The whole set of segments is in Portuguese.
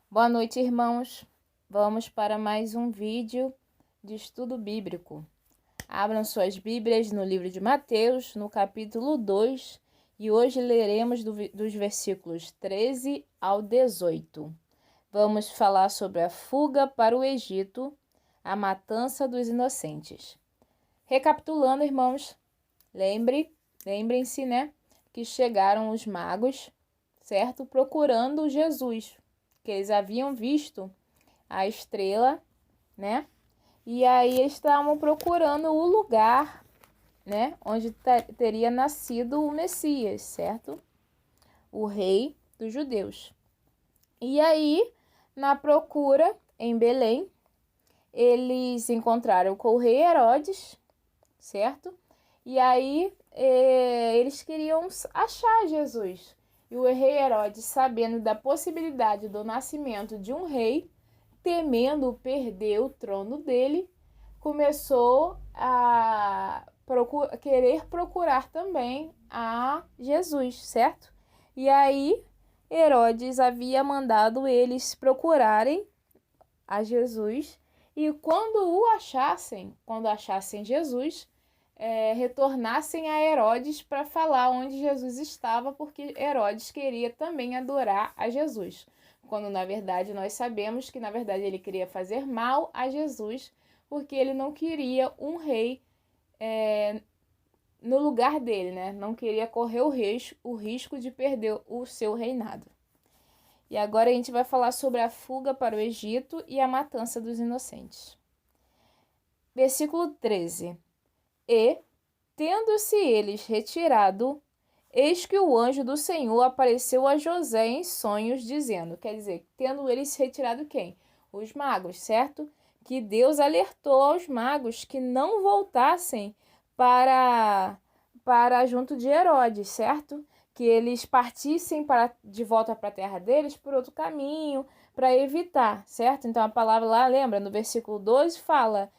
Boa noite, irmãos. Vamos para mais um vídeo de estudo bíblico. Abram suas Bíblias no livro de Mateus, no capítulo 2, e hoje leremos dos versículos 13 ao 18. Vamos falar sobre a fuga para o Egito, a matança dos inocentes. Recapitulando, irmãos, lembrem-se, né, que chegaram os magos, certo? Procurando Jesus, que eles haviam visto a estrela, né? E aí eles estavam procurando o lugar, né, onde teria nascido o Messias, certo? O rei dos judeus. E aí, na procura em Belém, eles encontraram com o rei Herodes, certo? E aí eles queriam achar Jesus. E o rei Herodes, sabendo da possibilidade do nascimento de um rei, temendo perder o trono dele, começou a querer procurar também a Jesus, certo? E aí Herodes havia mandado eles procurarem a Jesus, e quando achassem Jesus, retornassem a Herodes para falar onde Jesus estava, porque Herodes queria também adorar a Jesus. Quando na verdade nós sabemos que na verdade ele queria fazer mal a Jesus, porque ele não queria um rei no lugar dele, né? Não queria correr o risco de perder o seu reinado. E agora a gente vai falar sobre a fuga para o Egito e a matança dos inocentes. Versículo 13. E, tendo-se eles retirado, eis que o anjo do Senhor apareceu a José em sonhos, dizendo, quer dizer, tendo eles retirado quem? Os magos, certo? Que Deus alertou aos magos que não voltassem para junto de Herodes, certo? Que eles partissem de volta para a terra deles por outro caminho, para evitar, certo? Então a palavra lá, lembra, no versículo 12 fala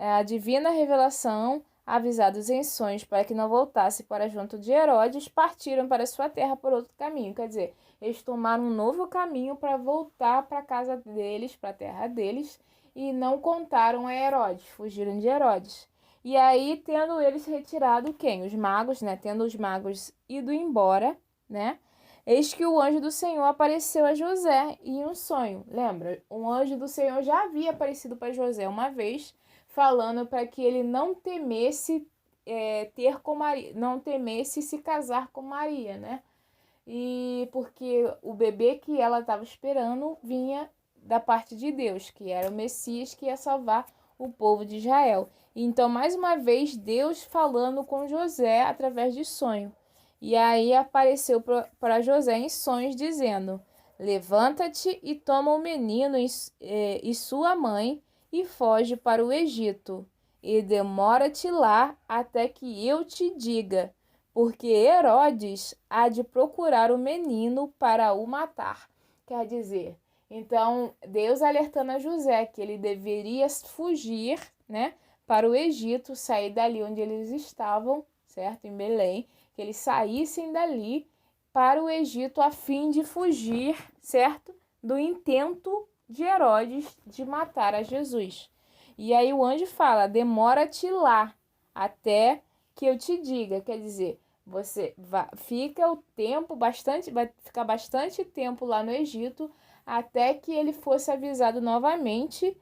a divina revelação, avisados em sonhos para que não voltasse para junto de Herodes, partiram para sua terra por outro caminho. Quer dizer, eles tomaram um novo caminho para voltar para a casa deles, para a terra deles, e não contaram a Herodes, fugiram de Herodes. E aí, tendo eles retirado quem? Os magos, né? Tendo os magos ido embora, né? Eis que o anjo do Senhor apareceu a José em um sonho. Lembra? O anjo do Senhor já havia aparecido para José uma vez, falando para que ele não temesse ter com Maria, não temesse se casar com Maria, né? E porque o bebê que ela estava esperando vinha da parte de Deus, que era o Messias que ia salvar o povo de Israel. Então, mais uma vez, Deus falando com José através de sonho. E aí apareceu para José em sonhos, dizendo: levanta-te e toma o menino e sua mãe e foge para o Egito. E demora-te lá até que eu te diga, porque Herodes há de procurar o menino para o matar. Quer dizer, então Deus alertando a José que ele deveria fugir, né, para o Egito, sair dali onde eles estavam, certo? Em Belém, que eles saíssem dali para o Egito a fim de fugir, certo? Do intento de Herodes de matar a Jesus. E aí o anjo fala: demora-te lá até que eu te diga. Quer dizer, você fica o tempo vai ficar bastante tempo lá no Egito até que ele fosse avisado novamente,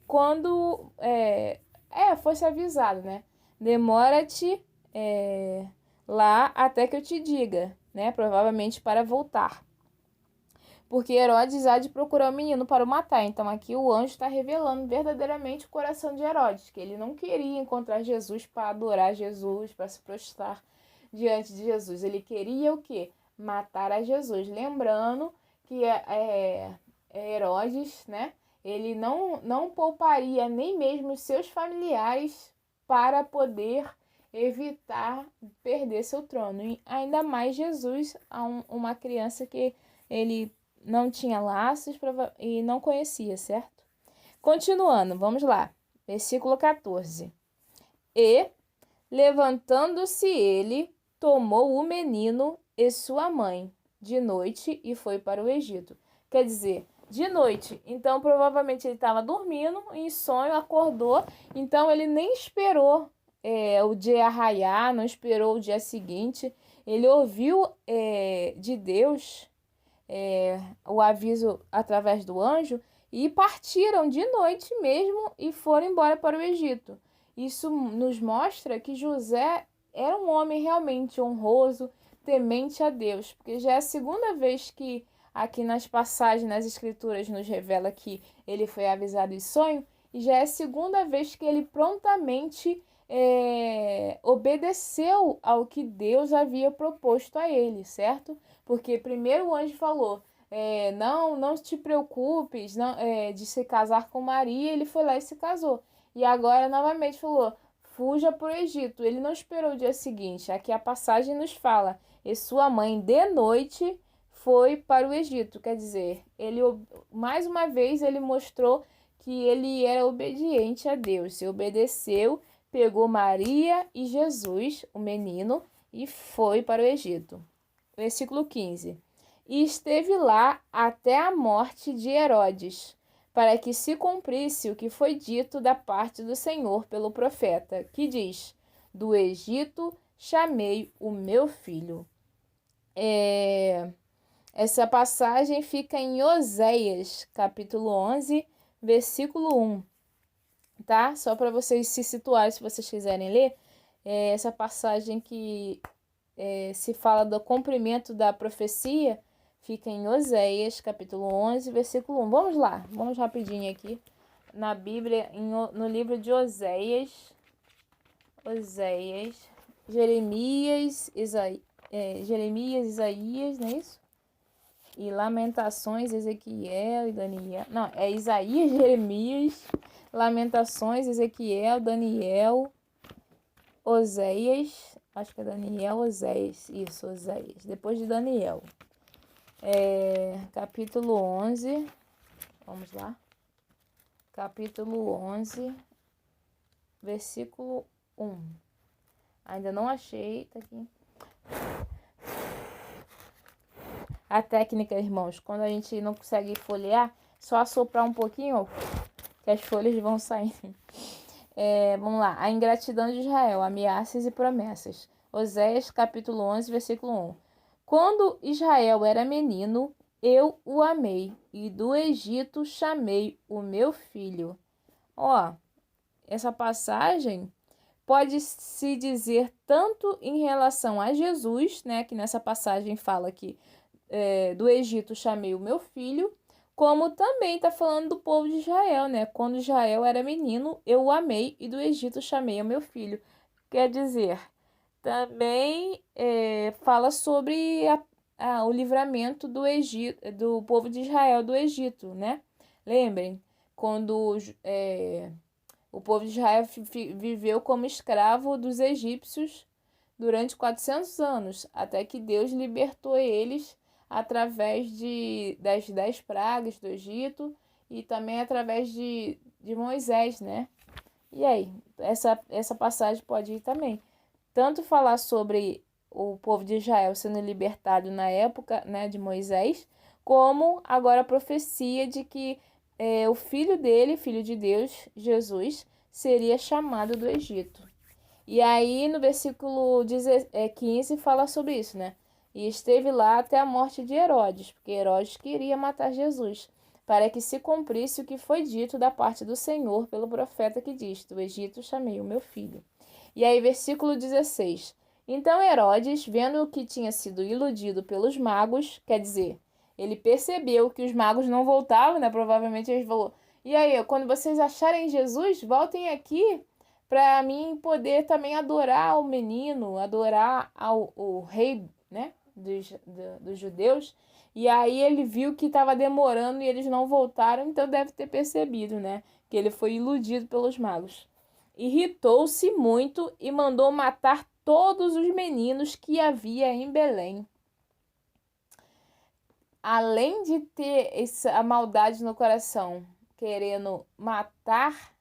quando fosse avisado, né? Demora-te lá até que eu te diga, né? Provavelmente para voltar. Porque Herodes há de procurar o menino para o matar. Então aqui o anjo está revelando verdadeiramente o coração de Herodes, que ele não queria encontrar Jesus para adorar Jesus, para se prostrar diante de Jesus. Ele queria o quê? Matar a Jesus. Lembrando que Herodes, né? Ele não pouparia nem mesmo os seus familiares para poder evitar perder seu trono. E ainda mais Jesus, uma criança que ele não tinha laços e não conhecia, certo? Continuando, vamos lá. Versículo 14. E, levantando-se ele, tomou o menino e sua mãe, de noite e foi para o Egito. Quer dizer, de noite. Então, provavelmente ele estava dormindo, em sonho, acordou. Então, ele nem esperou o dia raiar, não esperou o dia seguinte. Ele ouviu de Deus o aviso através do anjo e partiram de noite mesmo e foram embora para o Egito. Isso nos mostra que José era um homem realmente honroso, temente a Deus, porque já é a segunda vez que aqui nas passagens, nas escrituras, nos revela que ele foi avisado em sonho, e já é a segunda vez que ele prontamente obedeceu ao que Deus havia proposto a ele, certo? Porque primeiro o anjo falou, não te preocupes de se casar com Maria, ele foi lá e se casou. E agora novamente falou, fuja para o Egito. Ele não esperou o dia seguinte. Aqui a passagem nos fala, e sua mãe de noite foi para o Egito. Quer dizer, ele mais uma vez ele mostrou que ele era obediente a Deus. Se obedeceu, pegou Maria e Jesus, o menino, e foi para o Egito. Versículo 15. E esteve lá até a morte de Herodes, para que se cumprisse o que foi dito da parte do Senhor pelo profeta, que diz, do Egito chamei o meu filho. Essa passagem fica em Oséias, capítulo 11, versículo 1, tá? Só para vocês se situarem, se vocês quiserem ler, essa passagem que se fala do cumprimento da profecia, fica em Oséias, capítulo 11, versículo 1. Vamos lá, vamos rapidinho aqui. Na Bíblia, no livro de Oséias, Jeremias, Isaías, não é isso? E Lamentações, Ezequiel e Daniel. Não, é Isaías, Jeremias, Lamentações, Ezequiel, Daniel, Oséias, acho que é Daniel, Oséias, isso, Oséias, depois de Daniel. Capítulo 11, vamos lá, capítulo 11, versículo 1, ainda não achei, tá aqui. A técnica, irmãos, quando a gente não consegue folhear, só assoprar um pouquinho, ó, que as folhas vão sair. Vamos lá. A ingratidão de Israel, ameaças e promessas. Oséias, capítulo 11, versículo 1. Quando Israel era menino, eu o amei, e do Egito chamei o meu filho. Ó, essa passagem pode se dizer tanto em relação a Jesus, né, que nessa passagem fala que do Egito chamei o meu filho, como também está falando do povo de Israel, né? Quando Israel era menino, eu o amei, e do Egito chamei o meu filho. Quer dizer, também fala sobre o livramento do Egito, do povo de Israel do Egito, né? Lembrem, quando o povo de Israel viveu como escravo dos egípcios durante 400 anos, até que Deus libertou eles através das 10 pragas do Egito e também através de Moisés, né? E aí, essa passagem pode ir também. Tanto falar sobre o povo de Israel sendo libertado na época, né, de Moisés, como agora a profecia de que o filho dele, filho de Deus, Jesus, seria chamado do Egito. E aí no versículo 15 fala sobre isso, né? E esteve lá até a morte de Herodes, porque Herodes queria matar Jesus, para que se cumprisse o que foi dito da parte do Senhor pelo profeta que diz, do Egito chamei o meu filho. E aí versículo 16. Então Herodes, vendo que tinha sido iludido pelos magos, quer dizer, ele percebeu que os magos não voltavam, né? Provavelmente ele falou, e aí, quando vocês acharem Jesus, voltem aqui para mim poder também adorar o menino, adorar o rei, né, dos judeus. E aí ele viu que estava demorando e eles não voltaram, então deve ter percebido, né, que ele foi iludido pelos magos. Irritou-se muito e mandou matar todos os meninos que havia em Belém. Além de ter a maldade no coração, querendo matar,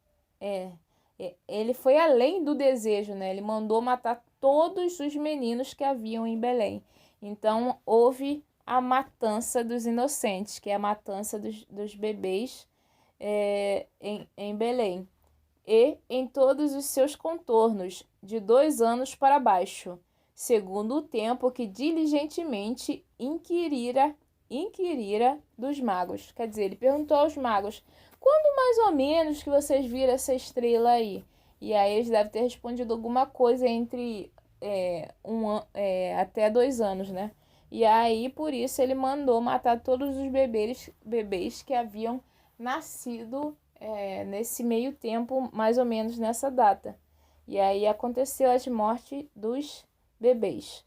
ele foi além do desejo, né? Ele mandou matar todos os meninos que haviam em Belém. Então, houve a matança dos inocentes, que é a matança dos bebês em Belém, e em todos os seus contornos, de 2 anos para baixo, segundo o tempo que diligentemente inquirira dos magos. Quer dizer, ele perguntou aos magos, quando mais ou menos que vocês viram essa estrela aí? E aí eles devem ter respondido alguma coisa entre até 2 anos, né? E aí, por isso, ele mandou matar todos os bebês que haviam nascido nesse meio tempo, mais ou menos nessa data. E aí aconteceu a morte dos bebês.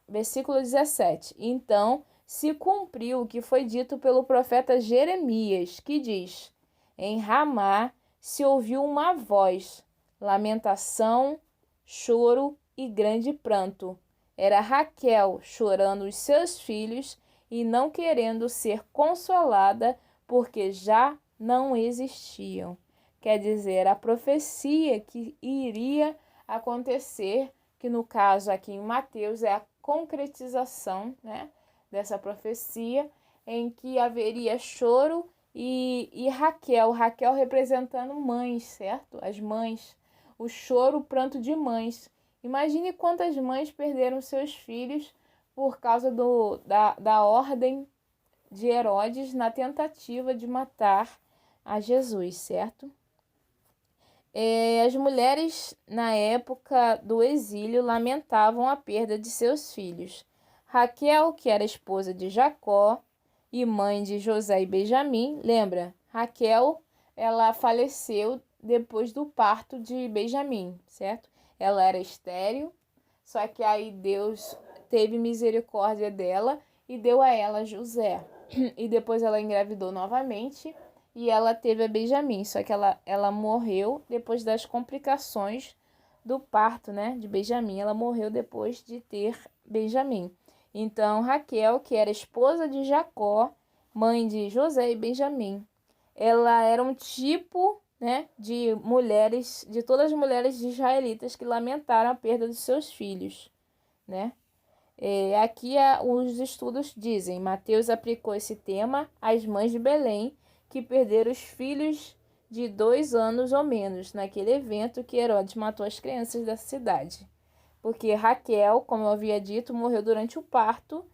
Versículo 17. Então se cumpriu o que foi dito pelo profeta Jeremias, que diz: em Ramá se ouviu uma voz, lamentação, choro e grande pranto. Era Raquel chorando os seus filhos e não querendo ser consolada, porque já não existiam. Quer dizer, a profecia que iria acontecer, que no caso aqui em Mateus é a concretização, né, dessa profecia, em que haveria choro e Raquel representando mães, certo? As mães, o choro, o pranto de mães. Imagine quantas mães perderam seus filhos por causa da ordem de Herodes na tentativa de matar a Jesus, certo? As mulheres na época do exílio lamentavam a perda de seus filhos. Raquel, que era esposa de Jacó e mãe de José e Benjamim, lembra? Raquel, ela faleceu depois do parto de Benjamim, certo? Ela era estéril, só que aí Deus teve misericórdia dela e deu a ela José. E depois ela engravidou novamente e ela teve a Benjamim, só que ela morreu depois das complicações do parto, né, de Benjamim. Ela morreu depois de ter Benjamim. Então, Raquel, que era esposa de Jacó, mãe de José e Benjamim, ela era um tipo, né, de mulheres, de todas as mulheres israelitas que lamentaram a perda dos seus filhos, né? Aqui os estudos dizem, Mateus aplicou esse tema às mães de Belém que perderam os filhos de 2 anos ou menos naquele evento que Herodes matou as crianças da cidade. Porque Raquel, como eu havia dito, morreu durante o parto,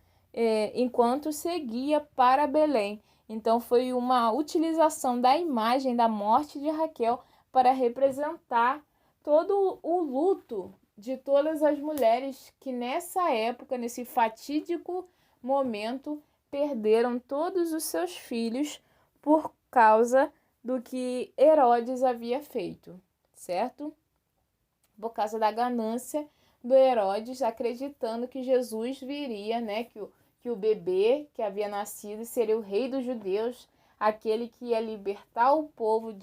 enquanto seguia para Belém. Então foi uma utilização da imagem da morte de Raquel para representar todo o luto de todas as mulheres que nessa época, nesse fatídico momento, perderam todos os seus filhos por causa do que Herodes havia feito, certo? Por causa da ganância do Herodes, acreditando que Jesus viria, né? Que o bebê que havia nascido seria o rei dos judeus, aquele que ia libertar o povo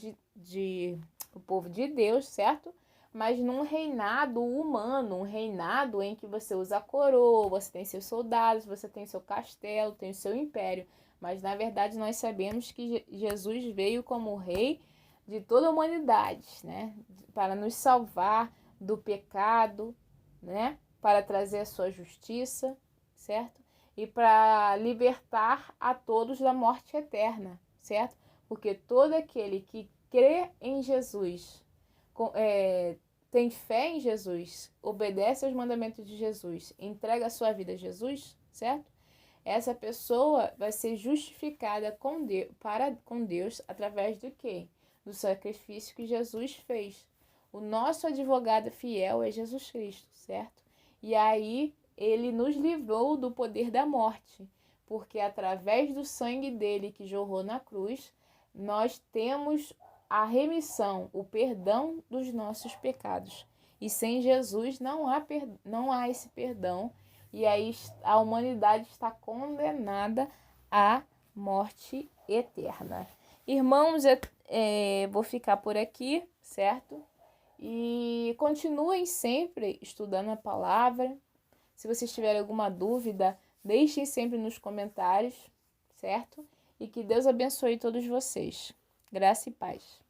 o povo de Deus, certo? Mas num reinado humano, um reinado em que você usa a coroa, você tem seus soldados, você tem seu castelo, tem o seu império. Mas na verdade nós sabemos que Jesus veio como rei de toda a humanidade, né? Para nos salvar do pecado, né? Para trazer a sua justiça, certo? E para libertar a todos da morte eterna, certo? Porque todo aquele que crê em Jesus, tem fé em Jesus, obedece aos mandamentos de Jesus, entrega a sua vida a Jesus, certo? Essa pessoa vai ser justificada com Deus através do quê? Do sacrifício que Jesus fez. O nosso advogado fiel é Jesus Cristo, certo? E aí ele nos livrou do poder da morte, porque através do sangue dele que jorrou na cruz, nós temos a remissão, o perdão dos nossos pecados. E sem Jesus não há esse perdão. E aí a humanidade está condenada à morte eterna. Irmãos, vou ficar por aqui, certo? E continuem sempre estudando a palavra. Se vocês tiverem alguma dúvida, deixem sempre nos comentários, certo? E que Deus abençoe todos vocês. Graça e paz.